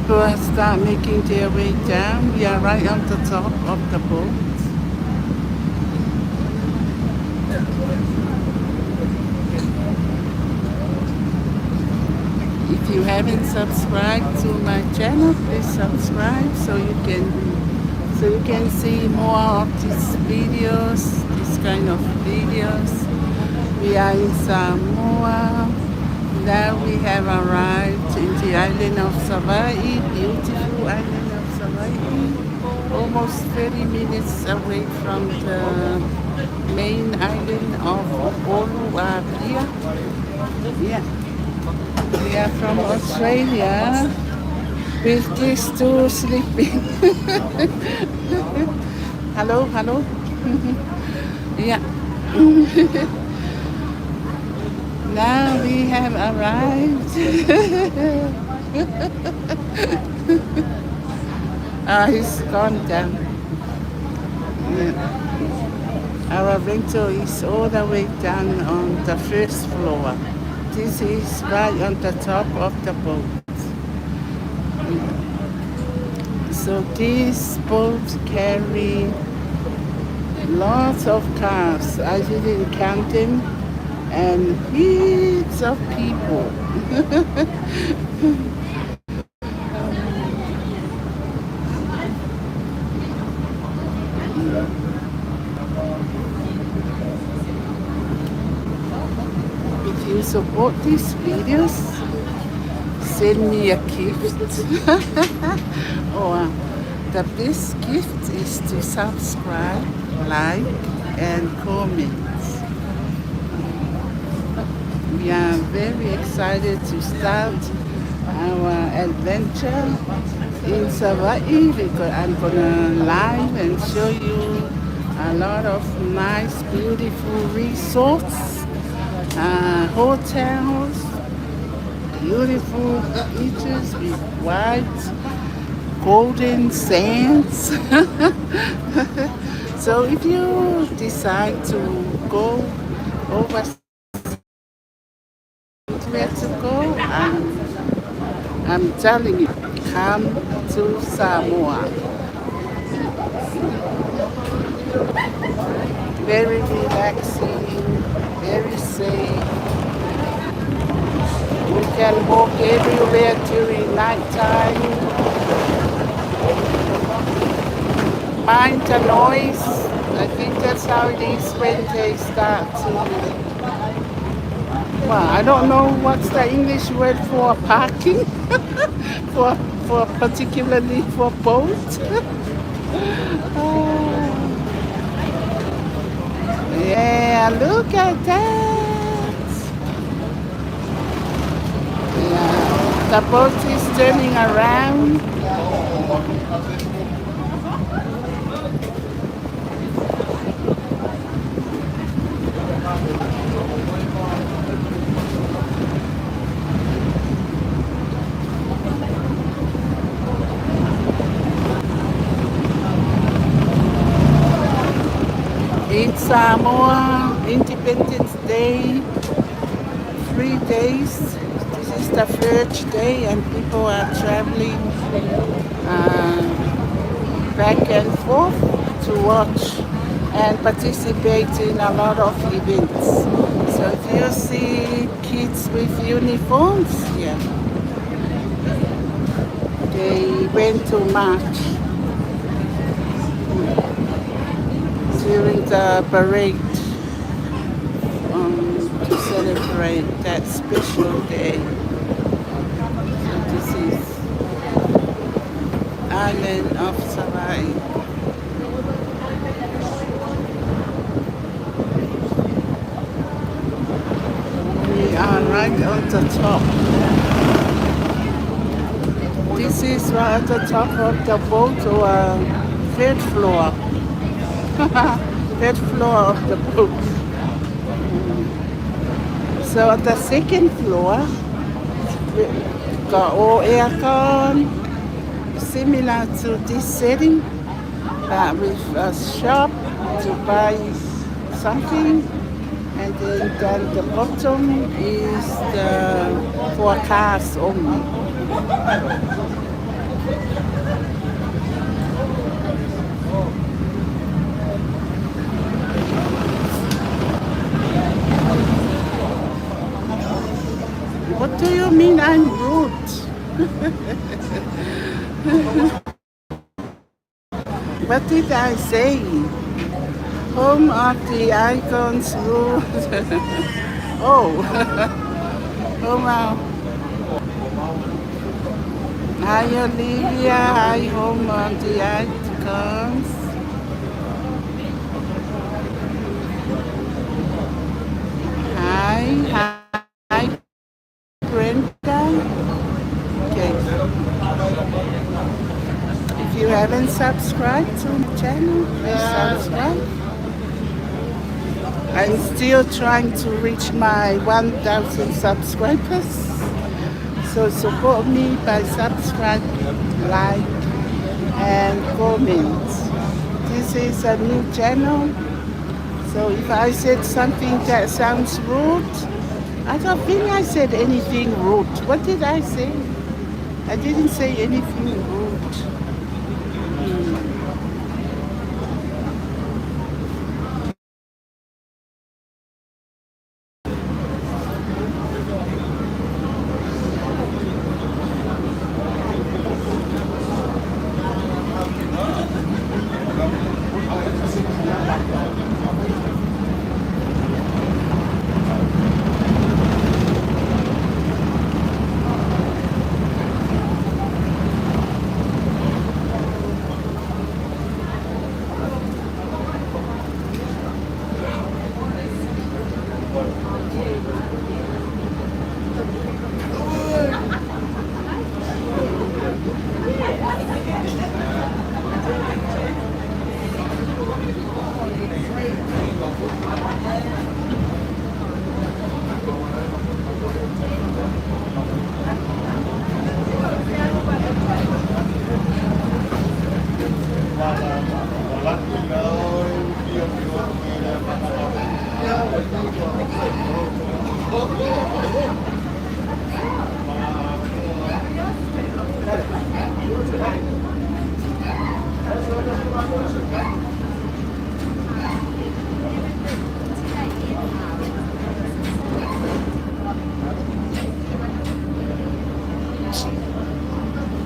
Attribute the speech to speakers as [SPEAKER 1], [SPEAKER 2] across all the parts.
[SPEAKER 1] People start making their way down. We are right on the top of the boat. If you haven't subscribed to my channel, please subscribe so you can see more of these videos, this kind of videos. We are in Samoa. Now we have arrived in the island of Savai'i, beautiful island of Savai'i, almost 30 minutes away from the main island of Oluwapia. Yeah, we are from Australia with these two sleeping. Hello, hello. Yeah. Now we have arrived. He's gone down. Yeah. Our rental is all the way down on the first floor. This is right on the top of the boat. So this boat carry lots of cars. I didn't count them, and heaps of people. If you support these videos, send me a gift. Or the best gift is to subscribe, like, and comment. We are very excited to start our adventure in Savai'i because I'm gonna live and show you a lot of nice, beautiful resorts, hotels, beautiful beaches with white, golden sands. So if you decide to go overseas, where to go, I'm telling you, come to Samoa. Very relaxing, very safe. We can walk everywhere during nighttime. Mind the noise. I think that's how it is when they start to. Well, I don't know what's the English word for parking, for particularly for boat. Oh, yeah, look at that. Yeah, the boat is turning around. It's Samoa Independence Day, 3 days. This is the first day, and people are traveling back and forth to watch and participate in a lot of events. So if you see kids with uniforms, yeah, they went to march during the parade to celebrate that special day. So this is island of Savai'i. We are right on the top. This is right at the top of the boat, or third floor. Third floor of the boat. So at the second floor, we got all aircon, similar to this setting, with a shop to buy something, and then down the bottom is the for cars only. What do you mean I'm rude? What did I say? Home of the icons rule. Oh, oh wow. Hi Olivia, hi home of the icons. Hi Brenda. Okay, if you haven't subscribed to my channel, please subscribe. I'm still trying to reach my 1,000 subscribers. So support me by subscribe, like, and comment. This is a new channel. So if I said something that sounds rude, I don't think I said anything rude. What did I say? I didn't say anything rude.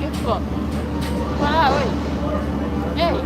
[SPEAKER 2] 예뻐. 와, 어이. 에이.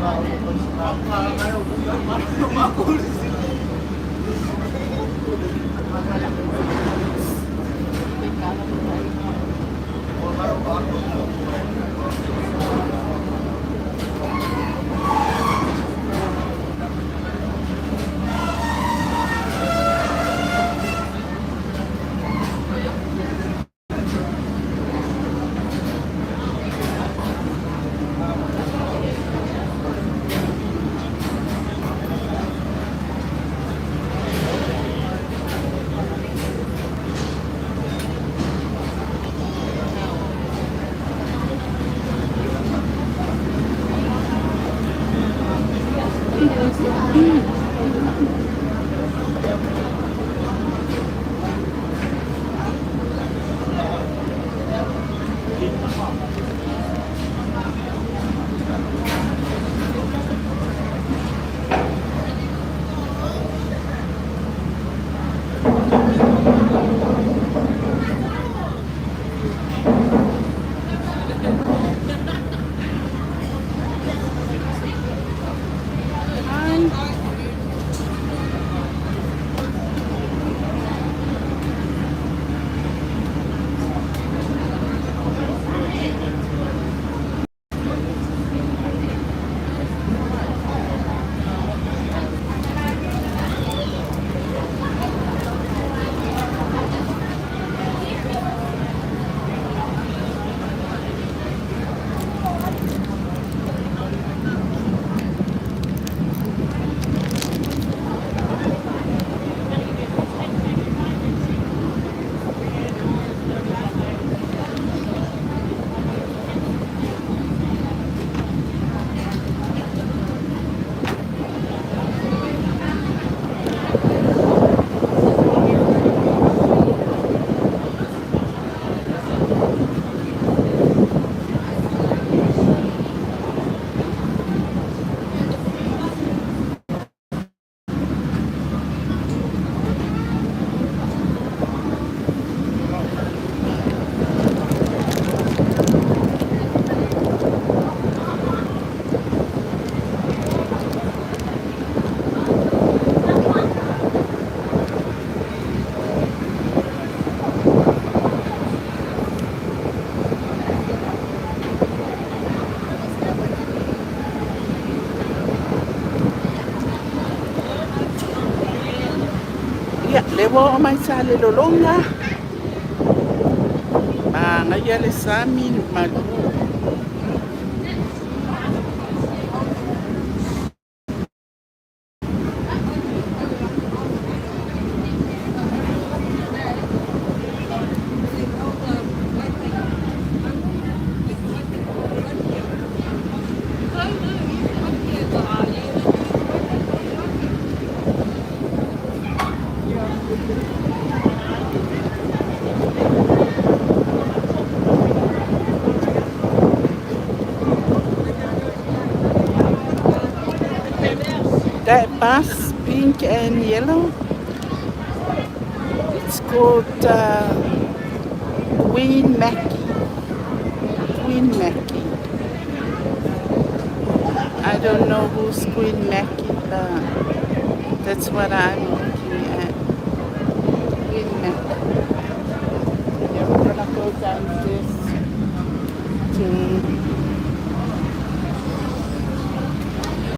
[SPEAKER 1] wo mai sale lolonga. Ma ngai le sami malu. That bus, pink and yellow, it's called Queen Mackie. Queen Mackie. I don't know who's Queen Mackie, but that's what I'm looking at. Queen Mackie. Yeah, we're gonna go down this to